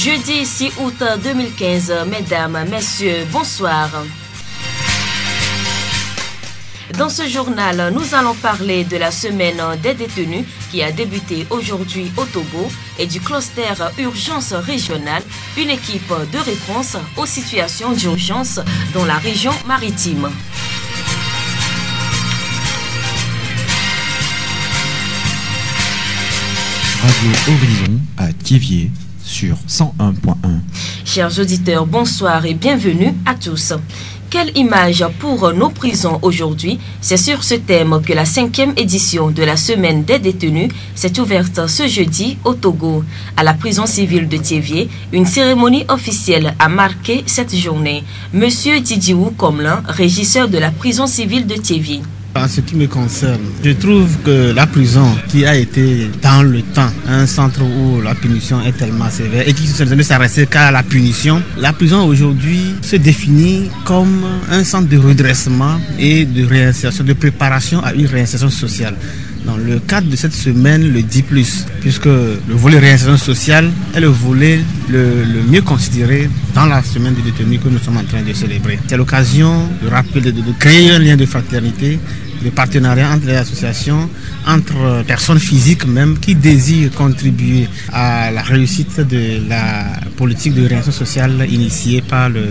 Jeudi 6 août 2015, mesdames, messieurs, bonsoir. Dans ce journal, nous allons parler de la semaine des détenus qui a débuté aujourd'hui au Togo et du cluster urgence régionale, une équipe de réponse aux situations d'urgence dans la région maritime. Radio Horizon à Thiéviers sur 101.1. Chers auditeurs, bonsoir et bienvenue à tous. Quelle image pour nos prisons aujourd'hui? C'est sur ce thème que la 5e édition de la Semaine des détenus s'est ouverte ce jeudi au Togo. À la prison civile de Thiéviers, une cérémonie officielle a marqué cette journée. Monsieur Didiou Komlan, régisseur de la prison civile de Thiéviers. En ce qui me concerne, je trouve que la prison qui a été dans le temps un centre où la punition est tellement sévère et qui ne s'arrêtait qu'à la punition, la prison aujourd'hui se définit comme un centre de redressement et de réinsertion, de préparation à une réinsertion sociale. Dans le cadre de cette semaine, le dit plus, puisque le volet réinsertion sociale est le volet le mieux considéré dans la semaine des détenus que nous sommes en train de célébrer. C'est l'occasion de rappeler, de créer un lien de fraternité, de partenariat entre les associations, entre personnes physiques même qui désirent contribuer à la réussite de la politique de réinsertion sociale initiée par le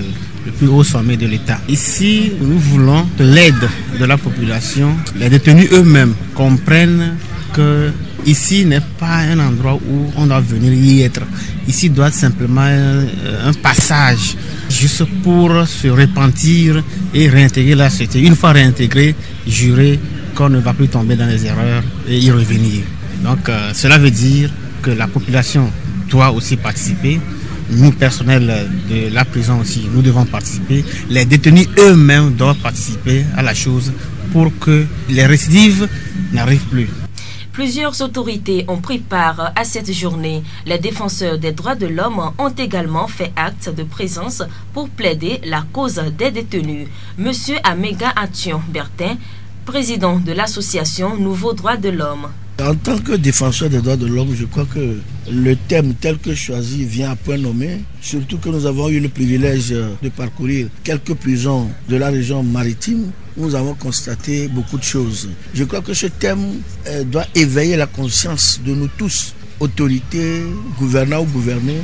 plus haut sommet de l'État. Ici, nous voulons que l'aide de la population, les détenus eux-mêmes comprennent que ici n'est pas un endroit où on doit venir y être. Ici doit être simplement un passage juste pour se repentir et réintégrer la société. Une fois réintégré, jurer qu'on ne va plus tomber dans les erreurs et y revenir. Donc cela veut dire que la population doit aussi participer. Nous, personnels de la prison aussi, nous devons participer. Les détenus eux-mêmes doivent participer à la chose pour que les récidives n'arrivent plus. Plusieurs autorités ont pris part à cette journée. Les défenseurs des droits de l'homme ont également fait acte de présence pour plaider la cause des détenus. Monsieur Amega Ation Bertin, président de l'association Nouveaux Droits de l'Homme. En tant que défenseur des droits de l'homme, je crois que le thème tel que choisi vient à point nommé, surtout que nous avons eu le privilège de parcourir quelques prisons de la région maritime. Nous avons constaté beaucoup de choses. Je crois que ce thème doit éveiller la conscience de nous tous, autorités, gouvernants ou gouvernés,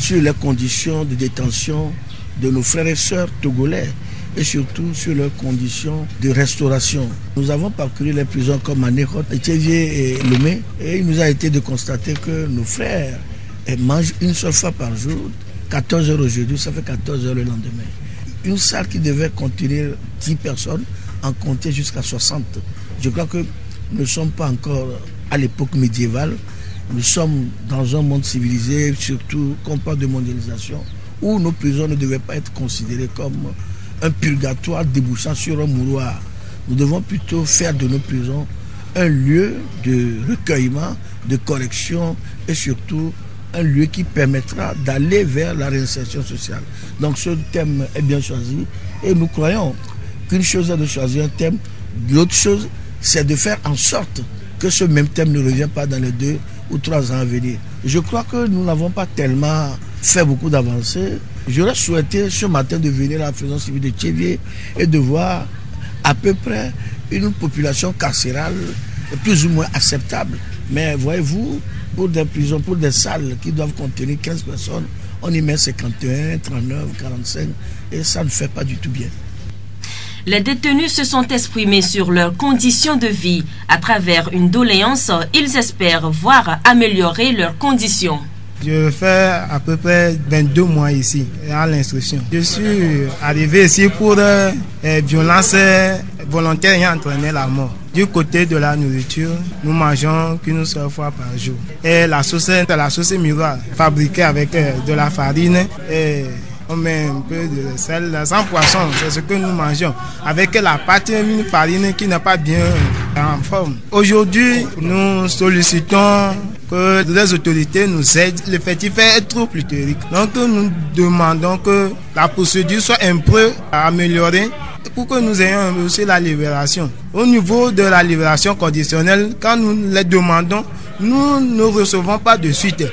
sur les conditions de détention de nos frères et sœurs togolais et surtout sur leurs conditions de restauration. Nous avons parcouru les prisons comme Manéhot, Thiéviers et Lomé et il nous a été de constater que nos frères mangent une seule fois par jour, 14 heures aujourd'hui, ça fait 14 heures le lendemain. Une salle qui devait contenir 10 personnes en comptait jusqu'à 60. Je crois que nous ne sommes pas encore à l'époque médiévale, nous sommes dans un monde civilisé, surtout qu'on parle de mondialisation, où nos prisons ne devaient pas être considérées comme un purgatoire débouchant sur un mouroir. Nous devons plutôt faire de nos prisons un lieu de recueillement, de correction et surtout un lieu qui permettra d'aller vers la réinsertion sociale. Donc ce thème est bien choisi et nous croyons qu'une chose est de choisir un thème, l'autre chose c'est de faire en sorte que ce même thème ne revienne pas dans les 2 ou 3 ans à venir. Je crois que nous n'avons pas tellement fait beaucoup d'avancées. J'aurais souhaité ce matin de venir à la prison civile de Thiéviers et de voir à peu près une population carcérale plus ou moins acceptable. Mais voyez-vous, pour des prisons, pour des salles qui doivent contenir 15 personnes, on y met 51, 39, 45 et ça ne fait pas du tout bien. Les détenus se sont exprimés sur leurs conditions de vie. À travers une doléance, ils espèrent voir améliorer leurs conditions. Je fais à peu près 22 mois ici, à l'instruction. Je suis arrivé ici pour violences volontaires et entraîner la mort. Du côté de la nourriture, nous mangeons qu'une seule fois par jour. Et la sauce miroir, fabriquée avec de la farine et on met un peu de sel, sans poisson, c'est ce que nous mangeons. Avec la pâte, une farine qui n'est pas bien en forme. Aujourd'hui, nous sollicitons que les autorités nous aident. L'effectif est trop pléthorique. Donc nous demandons que la procédure soit un peu améliorée pour que nous ayons aussi la libération. Au niveau de la libération conditionnelle, quand nous les demandons, nous ne recevons pas de suite.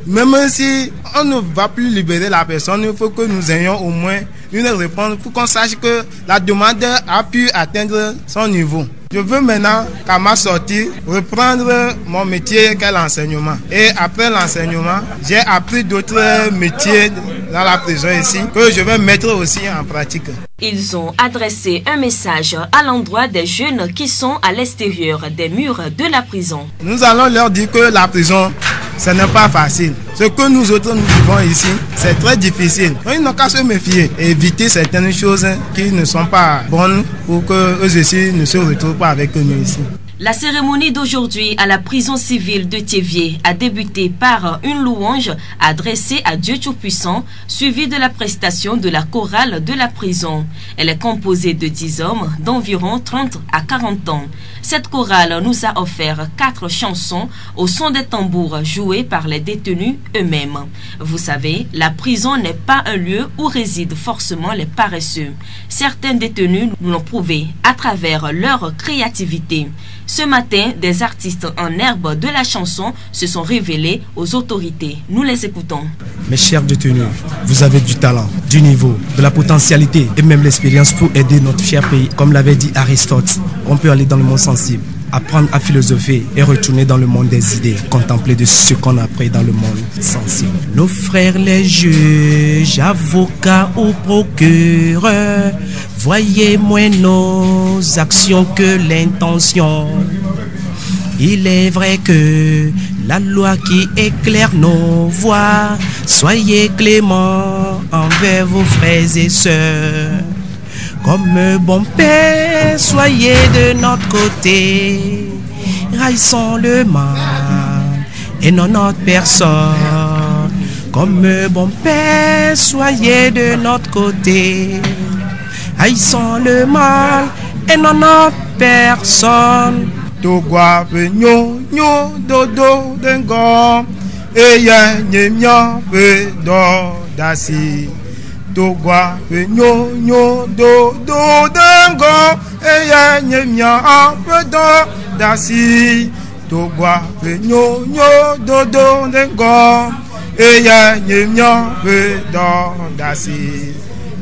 Même si on ne va plus libérer la personne, il faut que nous ayons au moins une réponse pour qu'on sache que la demande a pu atteindre son niveau. Je veux maintenant, qu'à ma sortie, reprendre mon métier qu'est l'enseignement. Et après l'enseignement, j'ai appris d'autres métiers dans la prison ici que je vais mettre aussi en pratique. Ils ont adressé un message à l'endroit des jeunes qui sont à l'extérieur des murs de la prison. Nous allons leur dire que la prison, ce n'est pas facile. Ce que nous autres nous vivons ici, c'est très difficile. Ils n'ont qu'à se méfier et éviter certaines choses qui ne sont pas bonnes pour qu'eux aussi ne se retrouvent pas avec nous ici. La cérémonie d'aujourd'hui à la prison civile de Thiévié a débuté par une louange adressée à Dieu Tout-Puissant, suivie de la prestation de la chorale de la prison. Elle est composée de 10 hommes d'environ 30 à 40 ans. Cette chorale nous a offert 4 chansons au son des tambours joués par les détenus eux-mêmes. Vous savez, la prison n'est pas un lieu où résident forcément les paresseux. Certains détenus nous l'ont prouvé à travers leur créativité. Ce matin, des artistes en herbe de la chanson se sont révélés aux autorités. Nous les écoutons. Mes chers détenus, vous avez du talent, du niveau, de la potentialité et même l'expérience pour aider notre cher pays. Comme l'avait dit Aristote, on peut aller dans le monde sensible, apprendre à philosopher et retourner dans le monde des idées, contempler de ce qu'on a appris dans le monde sensible. Nos frères les juges, avocats ou procureurs, voyez moins nos actions que l'intention. Il est vrai que la loi qui éclaire nos voies, soyez cléments envers vos frères et sœurs. Comme bon père, soyez de notre côté, haïssons le mal et non notre personne. Comme bon père, soyez de notre côté, haïssons le mal et non notre personne. Togwa pe nyo nyo dodo dengo eya nyemya pe do dasi. Togwa pe nyo nyo dodo dengo eya nyemya pe do dasi. Togwa pe nyo nyo dodo dengo eya nyemya pe do dasi.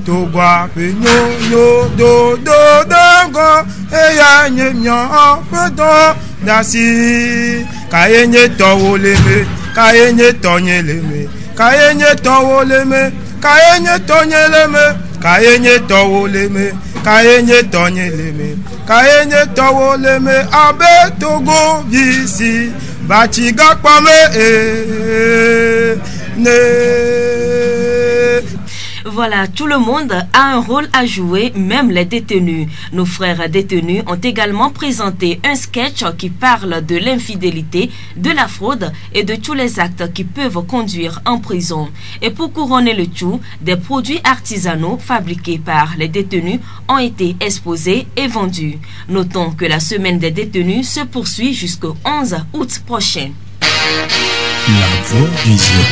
Togwa pe nyo nyo dodo dengo eya nyemya pe do dasi. Kayenye towo leme, kayenye tonye leme, kayenye towo leme, kayenye tonye leme, kayenye towo leme, kayenye tonye leme, kayenye towo leme. Abe Togo visi bachiga pame ne. Voilà, tout le monde a un rôle à jouer, même les détenus. Nos frères détenus ont également présenté un sketch qui parle de l'infidélité, de la fraude et de tous les actes qui peuvent conduire en prison. Et pour couronner le tout, des produits artisanaux fabriqués par les détenus ont été exposés et vendus. Notons que la semaine des détenus se poursuit jusqu'au 11 août prochain. La voix du Zion.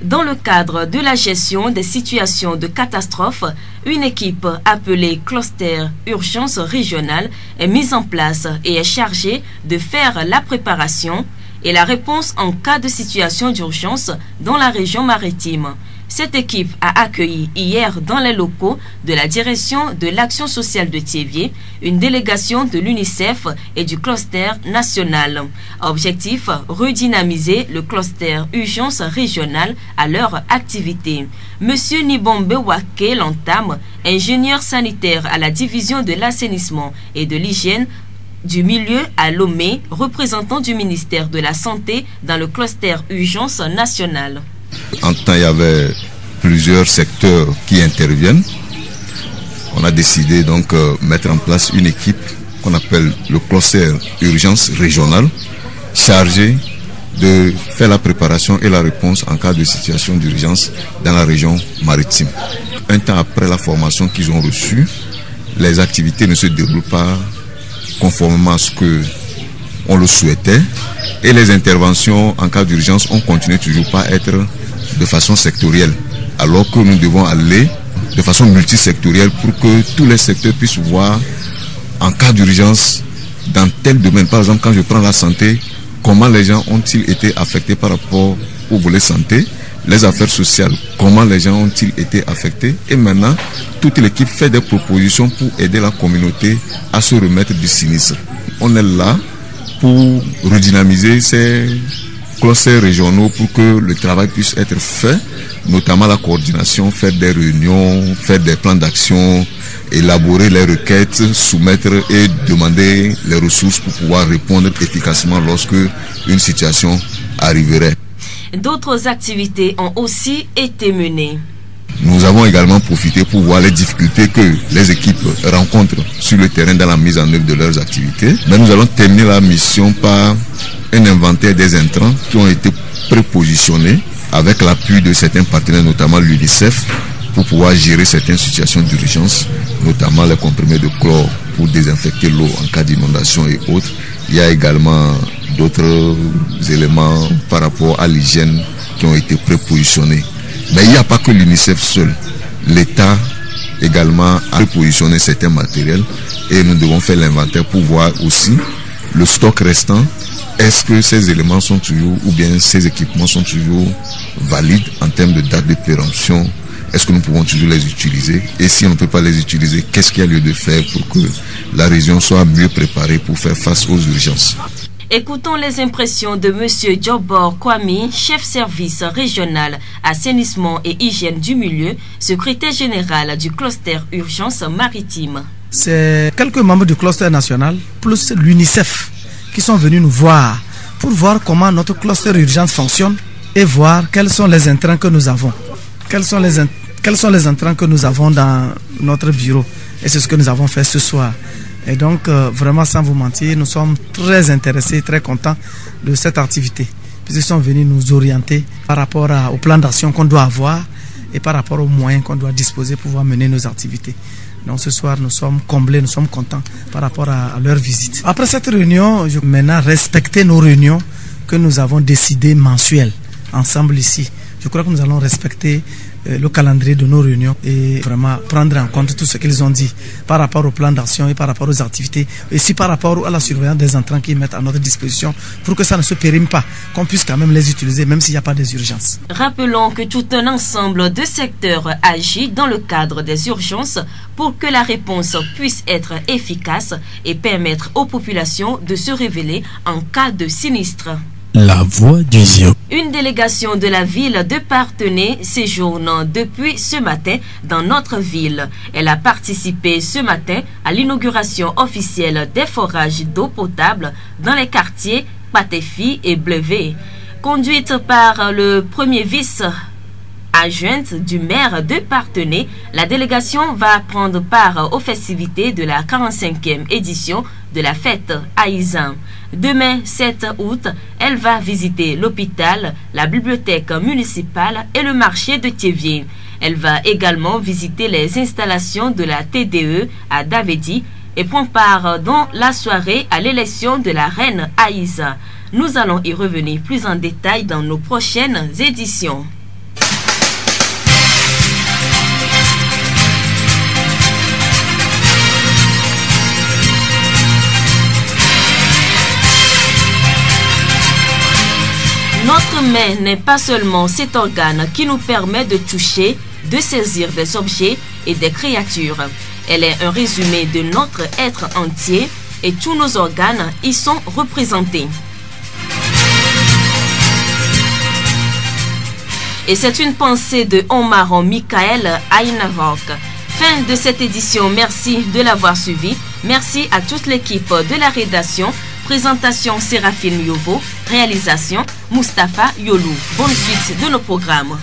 Dans le cadre de la gestion des situations de catastrophe, une équipe appelée Cluster Urgence Régionale est mise en place et est chargée de faire la préparation et la réponse en cas de situation d'urgence dans la région maritime. Cette équipe a accueilli hier dans les locaux de la direction de l'action sociale de Thiévié une délégation de l'UNICEF et du cluster national. Objectif, redynamiser le cluster urgence régionale à leur activité. Monsieur Nibombe Wake l'entame, ingénieur sanitaire à la division de l'assainissement et de l'hygiène du milieu à Lomé, représentant du ministère de la Santé dans le cluster urgence nationale. En temps, il y avait plusieurs secteurs qui interviennent. On a décidé donc mettre en place une équipe qu'on appelle le cluster urgence régionale, chargée de faire la préparation et la réponse en cas de situation d'urgence dans la région maritime. Un temps après la formation qu'ils ont reçue, les activités ne se déroulent pas conformément à ce que on le souhaitait et les interventions en cas d'urgence ont continué toujours pas à être de façon sectorielle, alors que nous devons aller de façon multisectorielle pour que tous les secteurs puissent voir en cas d'urgence dans tel domaine. Par exemple, quand je prends la santé, comment les gens ont-ils été affectés par rapport au volet santé, les affaires sociales, comment les gens ont-ils été affectés. Et maintenant, toute l'équipe fait des propositions pour aider la communauté à se remettre du sinistre. On est là pour redynamiser ces clusters régionaux pour que le travail puisse être fait, notamment la coordination, faire des réunions, faire des plans d'action, élaborer les requêtes, soumettre et demander les ressources pour pouvoir répondre efficacement lorsque une situation arriverait. D'autres activités ont aussi été menées. Nous avons également profité pour voir les difficultés que les équipes rencontrent sur le terrain dans la mise en œuvre de leurs activités. Mais nous allons terminer la mission par un inventaire des intrants qui ont été prépositionnés avec l'appui de certains partenaires, notamment l'UNICEF, pour pouvoir gérer certaines situations d'urgence, notamment les comprimés de chlore pour désinfecter l'eau en cas d'inondation et autres. Il y a également d'autres éléments par rapport à l'hygiène qui ont été prépositionnés. Mais il n'y a pas que l'UNICEF seul. L'État également a prépositionné certains matériels et nous devons faire l'inventaire pour voir aussi le stock restant. Est-ce que ces éléments sont toujours, ou bien ces équipements sont toujours valides en termes de date de péremption? Est-ce que nous pouvons toujours les utiliser? Et si on ne peut pas les utiliser, qu'est-ce qu'il y a lieu de faire pour que la région soit mieux préparée pour faire face aux urgences? Écoutons les impressions de M. Djobor Kwami, chef service régional assainissement et hygiène du milieu, secrétaire général du cluster urgence maritime. C'est quelques membres du cluster national, plus l'UNICEF, qui sont venus nous voir pour voir comment notre cluster urgence fonctionne et voir quels sont les intrants que nous avons. Quels sont les intrants que nous avons dans notre bureau. Et c'est ce que nous avons fait ce soir. Et donc, vraiment, sans vous mentir, nous sommes très intéressés, très contents de cette activité. Puisqu'ils sont venus nous orienter par rapport au plan d'action qu'on doit avoir et par rapport aux moyens qu'on doit disposer pour pouvoir mener nos activités. Donc ce soir, nous sommes comblés, nous sommes contents par rapport à leur visite. Après cette réunion, je vais maintenant respecter nos réunions que nous avons décidées mensuelles ensemble ici. Je crois que nous allons respecter le calendrier de nos réunions et vraiment prendre en compte tout ce qu'ils ont dit par rapport au plan d'action et par rapport aux activités et aussi par rapport à la surveillance des entrants qu'ils mettent à notre disposition pour que ça ne se périme pas, qu'on puisse quand même les utiliser même s'il n'y a pas des urgences. Rappelons que tout un ensemble de secteurs agit dans le cadre des urgences pour que la réponse puisse être efficace et permettre aux populations de se révéler en cas de sinistre. La voix du Zion. Une délégation de la ville de Parthenay séjourne depuis ce matin dans notre ville. Elle a participé ce matin à l'inauguration officielle des forages d'eau potable dans les quartiers Patefi et Blevé. Conduite par le premier vice-adjointe du maire de Parthenay, la délégation va prendre part aux festivités de la 45e édition de la fête Aïzan. Demain 7 août, elle va visiter l'hôpital, la bibliothèque municipale et le marché de Thiévier. Elle va également visiter les installations de la TDE à Davedi et prend part dans la soirée à l'élection de la reine Aïza. Nous allons y revenir plus en détail dans nos prochaines éditions. Notre main n'est pas seulement cet organe qui nous permet de toucher, de saisir des objets et des créatures. Elle est un résumé de notre être entier et tous nos organes y sont représentés. Et c'est une pensée de Omar Michael Aynavok. Fin de cette édition, merci de l'avoir suivi. Merci à toute l'équipe de la rédaction. Présentation Séraphine Yovo, réalisation Mustapha Yolou. Bonne suite de nos programmes.